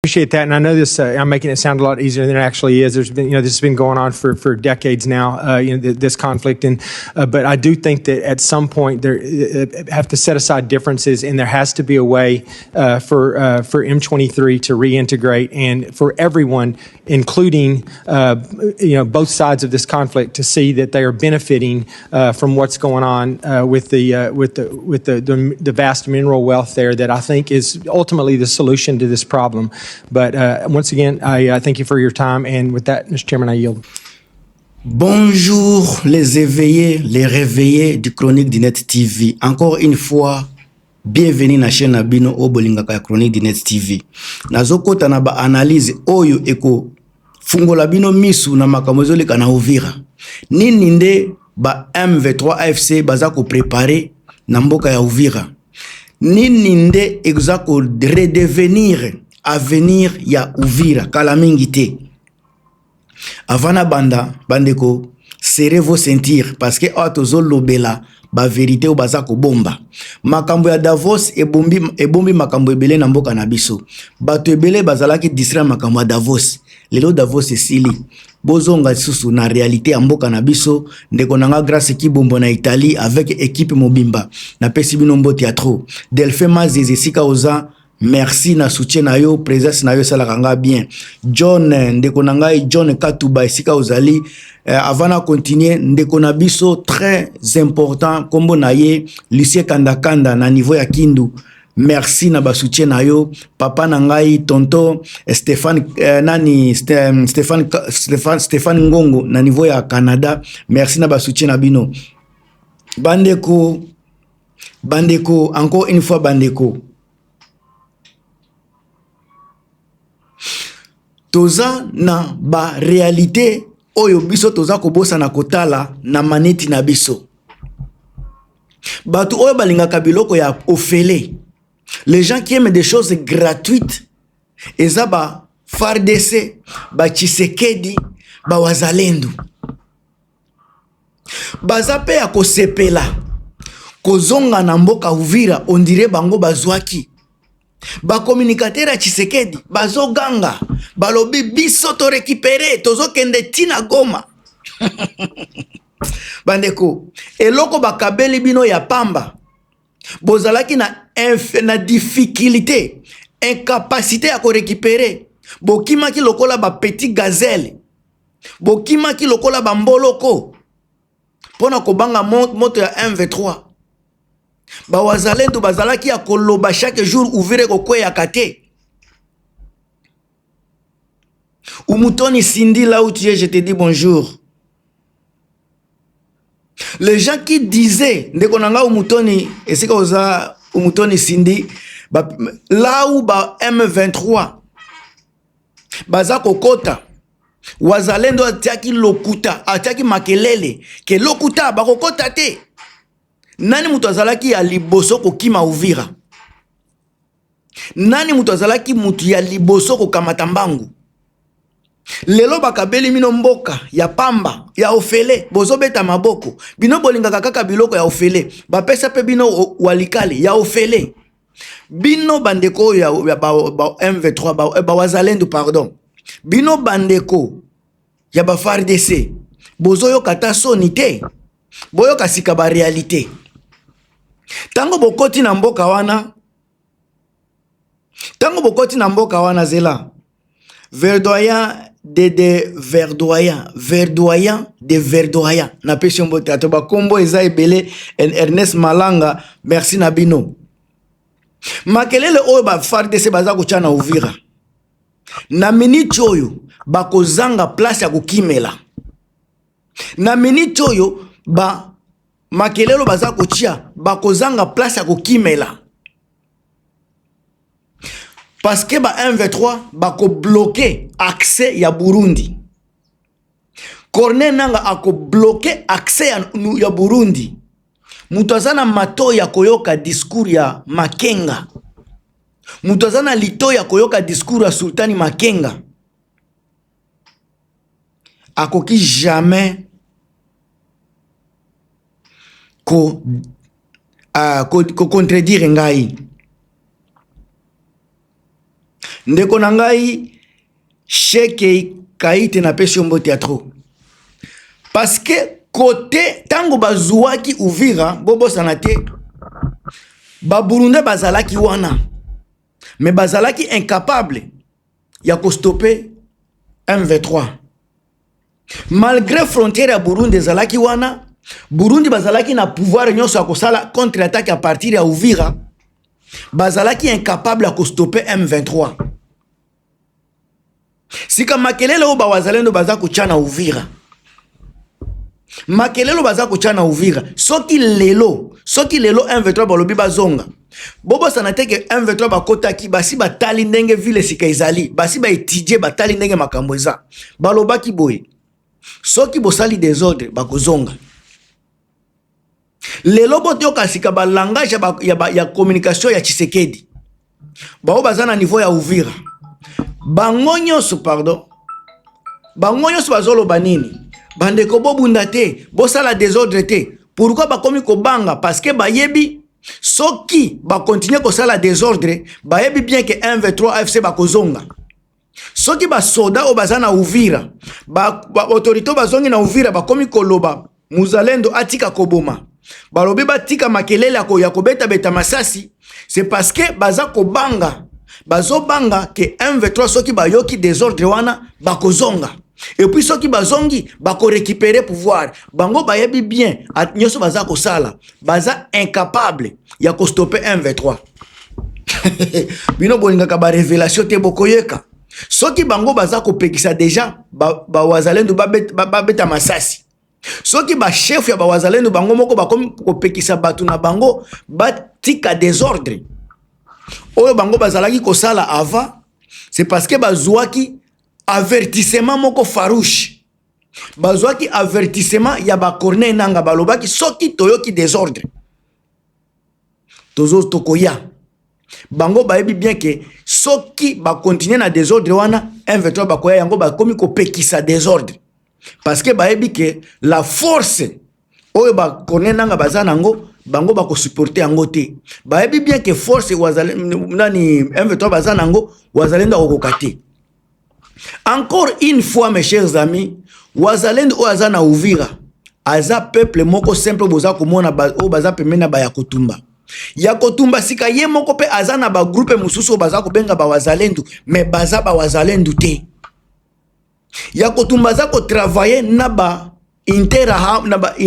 Appreciate that, and I know this. I'm making it sound a lot easier than it actually is. There's been, this has been going on for decades now. This conflict, and but I do think that at some point there have to set aside differences, and there has to be a way for M23 to reintegrate, and for everyone, including both sides of this conflict, to see that they are benefiting from what's going on with the vast mineral wealth there. That I think is ultimately the solution to this problem. But once again, I thank you for your time. And with that, Mr. Chairman, I yield. Bonjour les éveillés, les réveillés du Chronique du Net TV. Encore une fois, bienvenue na chaîne Abino Obolingaka ya Chronique du Net TV. Nazokota na ba analyse oyo eko fungola bino misu na makamozoli kana Uvira. Nini nde ba M23 AFC baza ko préparer na mboka ya Uvira. Nini nde exako redevenir avenir ya Uvira kala mingi te. Avana bandeko serrez vos ceintures parce que atozo lobela ba vérité ou bazako bomba. Makambo ya Davos ebombi makambo ebele na mboka na biso. Bato ebele bazalaki distra makambo ya Davos. Lelo Davos esili. Bozonga susu na réalité ya mboka na biso ndeko nanga grâce ki bombo na Italie avec équipe mobimba. Na pesi bino mboti ya trop. Delphin Mazeze sika oza. Merci na soutien na yo, présence na yo salakanga bien. John ndeko na ngai John Katuba esika ozali avant na continuer ndeko na biso très important kombo na ye Lucien Kandakanda na niveau ya Kindu. Merci na ba soutien na yo papa na ngai tonto Stéphane Stéphane Ngongo na niveau ya Canada. Merci na ba soutien na bino. Bandeko encore une fois bandeko. Toza na ba réalité oyo biso toza kobosa na kotala na maneti na biso. Batu oyo balingaka biloko ya ofele. Les gens qui aiment des choses gratuites, eza ba FARDC, ba Tshisekedi, ba Wazalendo. Baza pe ya kosepela. Kozonga na mboka Uvira, on dirait bango bazwaki. Ba communicateur ya Tshisekedi bazo ganga balobi biso to récupérer tozo kende tina Goma. Bandeko eloko bakabeli bino ya pamba bozalaki na difficulté incapacité ya ko récupérer bokima ki lokola ba petit gazelle bokima ki lokola ba mboloko pona ko banga moto ya M23. Ba Wazalendo bazalaki ya koloba chaque jour Uvira kokwe ya kate. Umutoni Cindy là où tu es, je te dis bonjour. Les gens qui disaient ndeko nanga Umutoni esika oza Umutoni Cindy là où ba M23 baza kokota Wazalendo atiaki lokuta atiaki makelele ke lokuta bakokota te. Nani mutu azalaki ya liboso ko kima Uvira? Nani mutu azalaki mutu ya liboso ko kamata mbangu? Lelo bakabeli mino mboka ya pamba ya ofele bozo beta maboko bino bolingaka kaka biloko ya ofele bapesa pe bino walikale ya ofele bino bandeko ya ba M23 ba Wazalendo pardon bino bandeko ya ba FARDC bozo yo kata soni te boyo kasika ba réalité. Tango bokoti na mboka wana zela verdoyant de verdoyant na pesi mbote ato bakombo eza ebele Ernest Malanga merci na bino makelele oyo ba FARDC baza kochana Uvira na minute oyo bakozanga place ya kokimela na minute oyo ba makelelo baza kochia bakozanga place ya kokimela parce que ba M23 bako bloquer accès ya Burundi. Corneille Nanga ako bloquer accès ya Burundi. Mutazana mato ya koyoka discours ya Makenga. Mutazana lito ya koyoka discours ya Sultani Makenga. Akoki jamais ko contredire ngai. ndeko na ngai Sheke Kaite na pesi mbote ya trop. Parce que côté tango bazuaki Uvira bobo sanate ba Burundais bazalaki wana. Mais bazalaki incapable ya ko stopper M23. Malgré frontière ya Burundi zalaki wana, Burundi bazalaki na pouvoir nyonso ya kosala contre-attaque à partir ya Uvira. Bazalaki incapable ya ko stopper M23. Sika makelele o bawazalendo baza kuchana Uvira. Makelele baza kuchana Uvira. Soki lelo M23 balobi bazonga. Bobo sanate ke M23 bakotaki basi batali ndenge vile sika izali. Basi ba etidie batali ndenge makambo eza. Balobaki boye. Soki bosali désordre bakozonga. Lelo botoka sika ba langage ya communication ya Tshisekedi. Bao bazana niveau ya Uvira. Bango nyonso bazolo banini. Bandeko bobunda te, bosala désordre te. Pourquoi bakomi kobanga? Parce que bayebi soki ba continuer kosala désordre, bayebi bien que M23 AFC bakozonga. Soki ba soda o bazana Uvira, ba autorité bazongi na Uvira bakomi koloba, muzalendo atika koboma. Balobi batika makelele ya kobeta beta masasi, c'est parce que baza kobanga. Bazo banga ke M23 soki bayoki désordre wana bakozonga. Et puis soki bazongi bako récupérer pouvoir. Bango bayebi bien at nyoso baza ko sala. Baza incapable ya ko stopper M23. Bino bolinga ka ba révélation te bokoyeka. Soki bango baza ko pekisa déjà ba wazalendo babeta masasi. Soki ba chef ya ba wazalendo bango moko bakomi ko pekisa batu na bango batika désordre. Oyo bango bazalaki kosala avant, c'est parce que bazouaki avertissement moko farouche. Bazouaki avertissement ya ba corneille nanga balobaki soki toyoki désordre. Tozo tokoya. Bango bayebi bien que soki ba continuer na désordre wana M23 bakoya yango bakomi ko pekisa désordre. Parce que bayebi que la force oyo ba corneille nanga bazanango bango bako supporter yango te. Bayebi bien que force wazalendo nani M23 bazanango wazalendo okokate. Encore une fois mes chers amis, wazalendo o azana Uvira, aza peuple moko simple boza komona o baza pemena ba yakotumba. Yakotumba sika ye moko pe azana ba groupe mususu baza ko benga ba wazalendo, mais baza ba wazalendo te. Yakotumba za ko travailler na ba Interahamwe.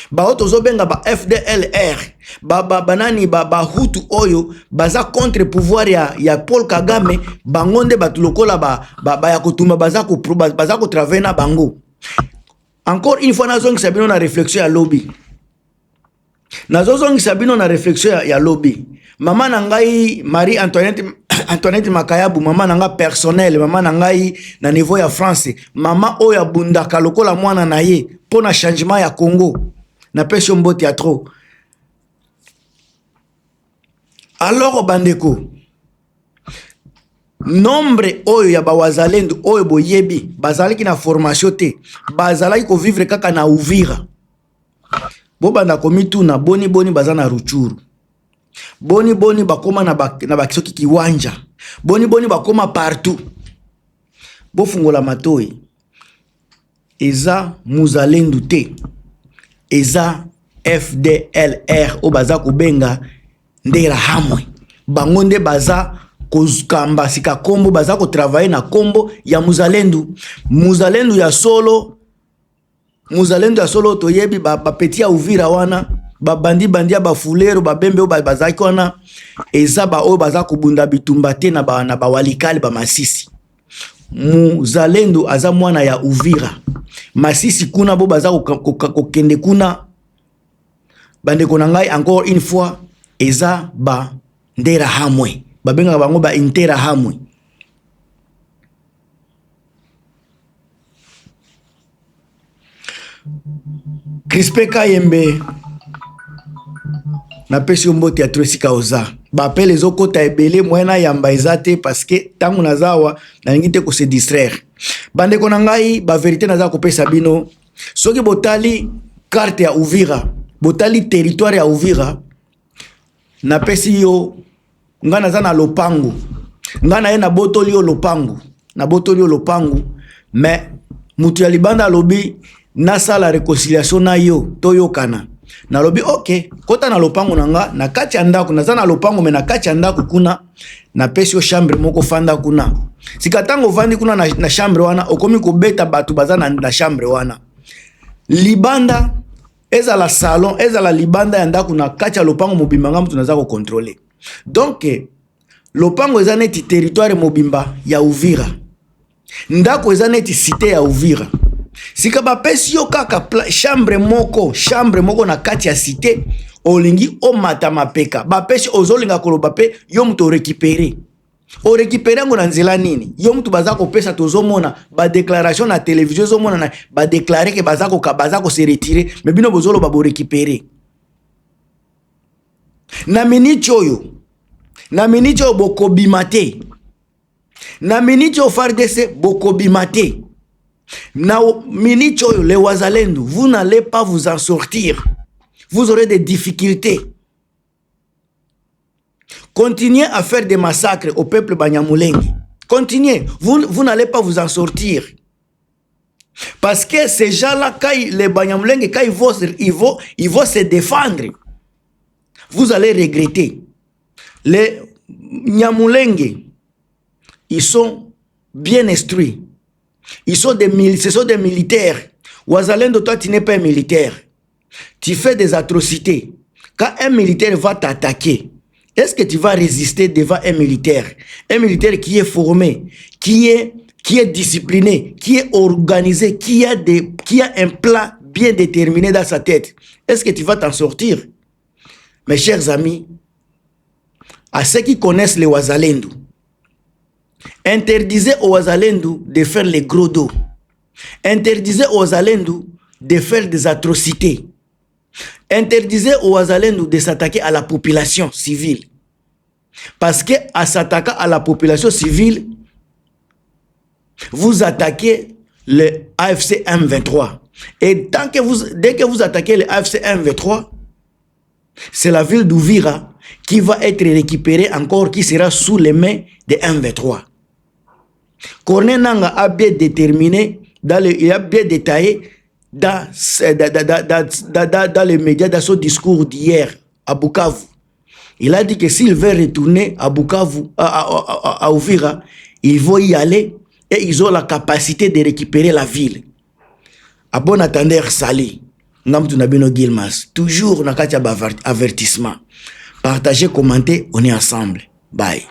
Ba otozo benga ba FDLR. Ba Hutu oyo baza contre pouvoir ya Paul Kagame bangonde batulokola ba yakotumba baza ko travailler na bango. Encore une fois nazongi sabino na réflexion ya lobby. Nazozongi sabino na réflexion ya lobby. Mama nangai Marie Antoinette Makayabu, mama nanga personnel, mama nangai na niveau ya France, mama oya bundaka lokola mwana na ye pona changement ya Congo na pesi mbote ya trop. Alors bandeko, nombre oyo ya bawazalendo oyo boyebi bazalaki na formation te, bazalaki ko vivre kaka na Uvira. Bo banda komituna boni bazana Ruchuru. Boni bakoma na bakisoki kiwanja. Boni bakoma partout. Bo fungola matoi. Eza muzalendo te. Eza FDLR o baza kubenga ndera hamwe. Bangonde baza kozukamba sika kombo baza ko travailler na kombo ya muzalendo. Muzalendo ya solo toyebi ba petit ya Uvira wana. Bandi ba fulero ba bembe o bazaki wana eza ba o baza kubunda bitumba te na ba walikali ba Masisi. Muzalendo aza mwana ya Uvira. Masisi kuna bo baza kokende kuna. Bandeko na ngai encore une fois eza ba ndera hamwe. Babenga bango ba intera hamwe. Crispin Kayembe na pesi mbote ya Tresika oza. Ba appelle les okota ebele moyena yamba ezate parce que tangu nazawa na ngite ko se distraire. Bande ko ngai ba vérité naza ko pesa bino. Soki botali carte ya Uvira, botali territoire ya Uvira, na pesi yo nga naza na lopango, nga na ye na botoli yo lopango, na botoli yo lopango, mais mutu ya libanda alobi nasala réconciliation na yo toyokana. Nalobi ok, kota na lopango na nga, na kati ya ndako, naza na lopango me na kati ya ndako kuna, na pesi yo chambre moko fanda kuna. Sika tango vandi kuna na chambre wana, okomi kobeta batu baza na chambre wana. Libanda, eza la salon, eza la libanda ya ndako na kati ya lopango mobimba nga mutu naza ko contrôler. Donc, lopango eza neti territoire mobimba ya Uvira. Ndako eza neti cité ya Uvira. Sika ba pesi yo kaka chambre moko na kati ya cité, olingi o mata mapeka. Ba pesi ozolinga koloba pe yo muto récupérer. O récupérer ngo na nzela nini? Yo mutu bazako pesa tozomona ba déclaration na télévision zomona na ba déclarer que bazako se retirer, mais bino bozolo ba bo récupérer. Na minute oyo bokobimate. Na minute oyo FARDC bokobimate. Na minute oyo les Wazalendo, vous n'allez pas vous en sortir. Vous aurez des difficultés. Continuez à faire des massacres au peuple Banyamulenge. Continuez. Vous n'allez pas vous en sortir. Parce que ces gens-là, quand les Banyamulenge, quand ils vont se défendre, vous allez regretter. Les Nyamulenge, ils sont bien instruits. Ce sont des militaires. Wazalendo, toi, tu n'es pas un militaire. Tu fais des atrocités. Quand un militaire va t'attaquer, est-ce que tu vas résister devant un militaire? Un militaire qui est formé, qui est discipliné, qui est organisé, qui a un plan bien déterminé dans sa tête. Est-ce que tu vas t'en sortir? Mes chers amis, à ceux qui connaissent les Wazalendo, interdisez aux Wazalendo de faire les gros dos. Interdisez aux Wazalendo de faire des atrocités. Interdisez aux Wazalendo de s'attaquer à la population civile. Parce que à s'attaquer à la population civile, vous attaquez le AFC M23. Et dès que vous attaquez le AFC M23, c'est la ville d'Uvira qui va être récupérée encore, qui sera sous les mains de M23. Corneille Nanga a bien déterminé, il a bien détaillé dans les médias, dans son discours d'hier à Bukavu. Il a dit que s'il veut retourner à Bukavu, à Uvira, ils vont y aller et ils ont la capacité de récupérer la ville. À bon attendeur, Sali, Namtunabino Gilmas, toujours dans le avertissement. Partagez, commentez, on est ensemble. Bye.